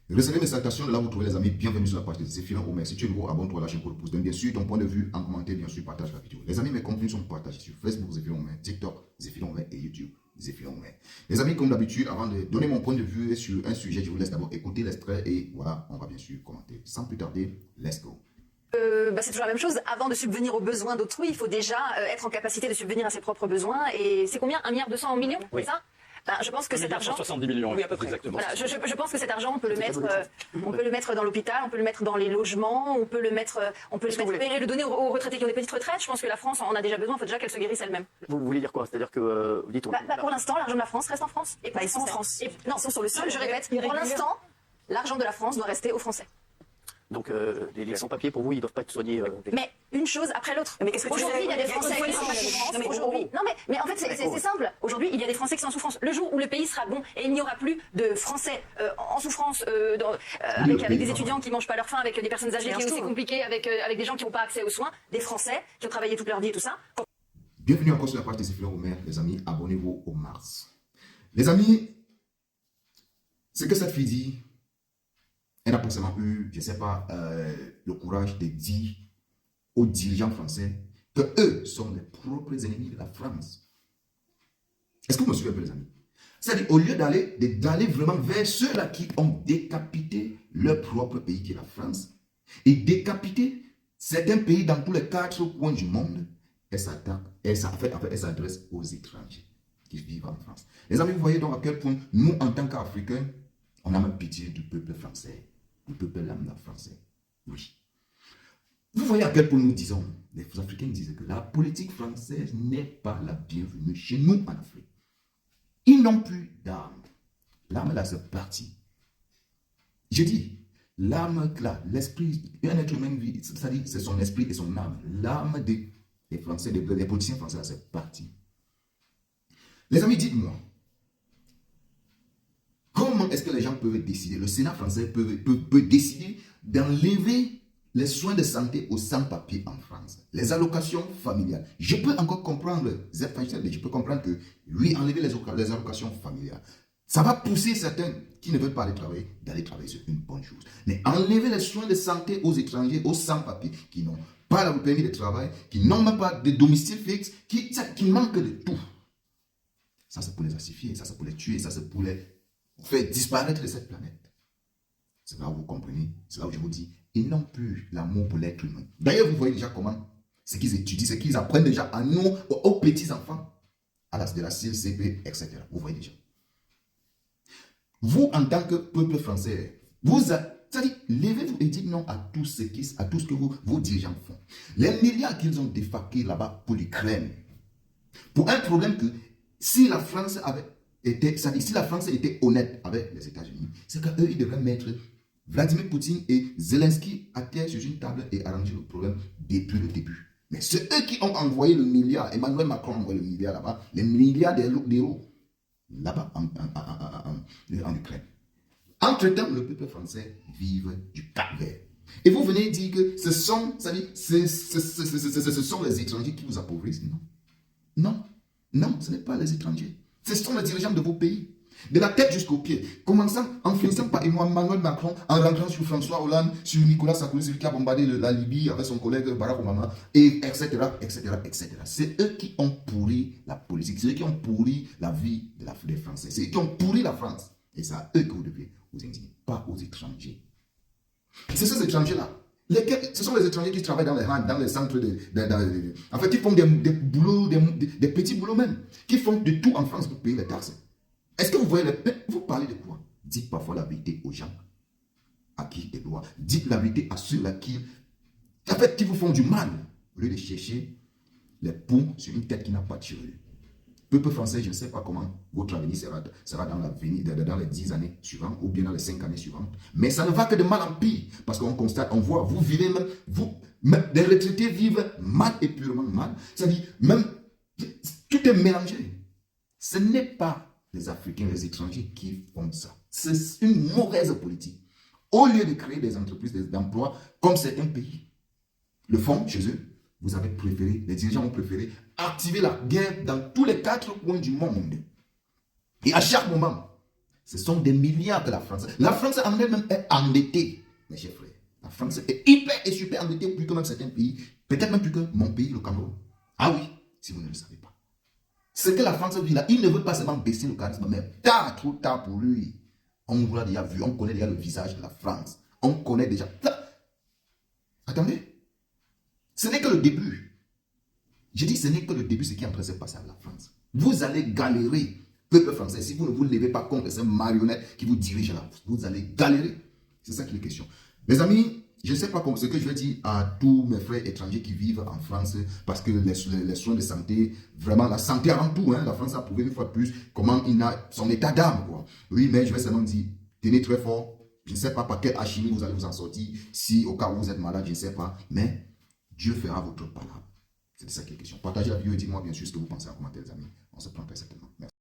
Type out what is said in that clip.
Recevez mes salutations de là où vous trouvez les amis. Bienvenue sur la page de Zéphirin Omer. Si tu es nouveau, abonne-toi, lâche un coup de pouce. Donne bien sûr ton point de vue en commentaire, bien sûr, partage la vidéo. Les amis, mes contenus sont partagés sur Facebook Zéphirin Omer, TikTok Zéphirin Omer et YouTube Zéphirin Omer. Les amis, comme d'habitude, avant de donner mon point de vue sur un sujet, je vous laisse d'abord écouter l'extrait et voilà, on va bien sûr commenter. Sans plus tarder, let's go. C'est toujours la même chose. Avant de subvenir aux besoins d'autrui, il faut déjà être en capacité de subvenir à ses propres besoins. Et c'est combien 1,2 milliard, Oui. c'est ça? Je pense que cet argent, 70 millions, oui, à peu près. exactement. Voilà, je pense que cet argent, on peut le mettre dans l'hôpital, on peut le mettre dans les logements, on peut le mettre et le donner aux retraités qui ont des petites retraites. Je pense que la France en a déjà besoin. Il faut déjà qu'elle se guérisse elle-même. Vous voulez dire quoi? C'est-à-dire que vous dites... Pour l'instant, l'argent de la France reste en France. Et pas ils sont en France. Non, ils sont sur le sol. Je répète. Pour l'instant, l'argent de la France doit rester aux Français. Donc les sans-papiers, pour vous, ils ne doivent pas être soignés Mais une chose après l'autre. Mais qu'est-ce que aujourd'hui, il y a des Français qui sont en souffrance. Mais en fait, c'est simple. Aujourd'hui, il y a des Français qui sont en souffrance. Le jour où le pays sera bon et il n'y aura plus de Français en souffrance, avec des étudiants qui ne mangent pas leur faim, avec des personnes âgées qui est aussi compliqué, avec des gens qui n'ont pas accès aux soins, des Français qui ont travaillé toute leur vie et tout ça. Bienvenue encore sur la page de Zéphirin Omer, les amis. Abonnez-vous au Mars. Les amis, ce que cette fille dit, elle n'a pas forcément eu, je ne sais pas, le courage de dire aux dirigeants français que eux sont les propres ennemis de la France. Est-ce que vous me suivez un peu, les amis? C'est-à-dire, au lieu d'aller vraiment vers ceux-là qui ont décapité leur propre pays, qui est la France, et décapité certains pays dans tous les 4 coins du monde, elle s'adresse aux étrangers qui vivent en France. Les amis, vous voyez donc à quel point nous, en tant qu'Africains, on a même pitié du peuple français. Le peuple lambda français. Oui. Vous voyez à quel point nous disons, les Africains disent que la politique française n'est pas la bienvenue chez nous en Afrique. Ils n'ont plus d'âme. L'âme là, c'est parti. Je dis, l'âme là, l'esprit, un être humain vit, c'est-à-dire c'est son esprit et son âme. L'âme des Français, des politiciens français là, c'est parti. Les amis, dites-moi, comment est-ce que les gens peuvent décider? Le Sénat français peut décider d'enlever les soins de santé aux sans-papiers en France, les allocations familiales. Je peux encore comprendre, je peux comprendre que, oui, enlever les allocations familiales, ça va pousser certains qui ne veulent pas aller travailler, d'aller travailler, c'est une bonne chose. Mais enlever les soins de santé aux étrangers, aux sans-papiers, qui n'ont pas le permis de travail, qui n'ont même pas de domicile fixe, qui manquent de tout. Ça, c'est pour les assifier, ça, c'est pour les tuer, ça, c'est pour les faire disparaître de cette planète. C'est là où vous comprenez, c'est là où je vous dis, ils n'ont plus l'amour pour l'être humain. D'ailleurs, vous voyez déjà comment, ce qu'ils étudient, ce qu'ils apprennent déjà à nous, aux petits-enfants, à l'âge de la CLCP, etc. Vous voyez déjà. Vous, en tant que peuple français, c'est-à-dire, levez-vous et dites non à tout ce que vos dirigeants font. Les milliards qu'ils ont défalqués là-bas pour l'Ukraine, pour un problème que, si la France était honnête avec les États-Unis, c'est qu'eux, ils devraient mettre Vladimir Poutine et Zelensky à terre sur une table et arranger le problème depuis le début. Mais c'est eux qui ont envoyé le milliard. Emmanuel Macron a envoyé le milliard là-bas, les milliards d'euros là-bas en Ukraine. Entre-temps, le peuple français vive du calvaire. Et vous venez dire que ce sont les étrangers qui vous appauvrissent? Non. Non. Non, ce n'est pas les étrangers. Ce sont les dirigeants de vos pays. De la tête jusqu'aux pieds. Commençant, en finissant par Emmanuel Macron, en rentrant sur François Hollande, sur Nicolas Sarkozy, celui qui a bombardé la Libye avec son collègue Barack Obama, et etc., etc., etc. C'est eux qui ont pourri la politique. C'est eux qui ont pourri la vie des Français. C'est eux qui ont pourri la France. Et c'est à eux que vous devez vous indigner, pas aux étrangers. C'est ces étrangers-là. Ce sont les étrangers qui travaillent dans les centres en fait, qui font des boulots, des petits boulots même, qui font de tout en France pour payer les taxes. Est-ce que vous voyez, vous parlez de quoi? Dites parfois la vérité aux gens à qui des lois. Dites la vérité à ceux-là qui vous font du mal, au lieu de chercher les poux sur une tête qui n'a pas de cheveux. Peuple français, je ne sais pas comment votre avenir sera dans les 10 années suivantes ou bien dans les 5 années suivantes. Mais ça ne va que de mal en pire. Parce qu'on constate, on voit, vous vivez même, les retraités vivent mal et purement mal. C'est-à-dire, même, tout est mélangé. Ce n'est pas les Africains, les étrangers qui font ça. C'est une mauvaise politique. Au lieu de créer des entreprises, des emplois, comme certains pays le font chez eux, vous avez préféré, les dirigeants ont préféré activer la guerre dans tous les 4 coins du monde. Et à chaque moment, Ce sont des milliards que la France... La France en elle-même est endettée, mes chers frères. La France est hyper et super endettée, plus que même certains pays. Peut-être même plus que mon pays, le Cameroun. Ah oui, si vous ne le savez pas. Ce que la France vit là, il ne veut pas seulement baisser le charisme, mais tard, trop tard pour lui. On vous l'a déjà vu, on connaît déjà le visage de la France. On connaît déjà... Attendez. Ce n'est que le début. Je dis ce n'est que le début, ce qui est en train de se passer avec la France. Vous allez galérer, peuple français, si vous ne vous levez pas contre ces marionnettes qui vous dirigent là. Vous allez galérer. C'est ça qui est question. Mes amis, je ne sais pas ce que je vais dire à tous mes frères étrangers qui vivent en France, parce que les soins de santé, vraiment la santé avant tout, hein, la France a prouvé une fois de plus comment il a son état d'âme. Oui, mais je vais seulement dire, tenez très fort. Je ne sais pas par quelle alchimie vous allez vous en sortir, si au cas où vous êtes malade, je ne sais pas, mais Dieu fera votre palabre. C'est de ça qui est question. Partagez la vidéo et dites-moi bien sûr ce que vous pensez en commentaire, les amis. On se prend très certainement. Merci.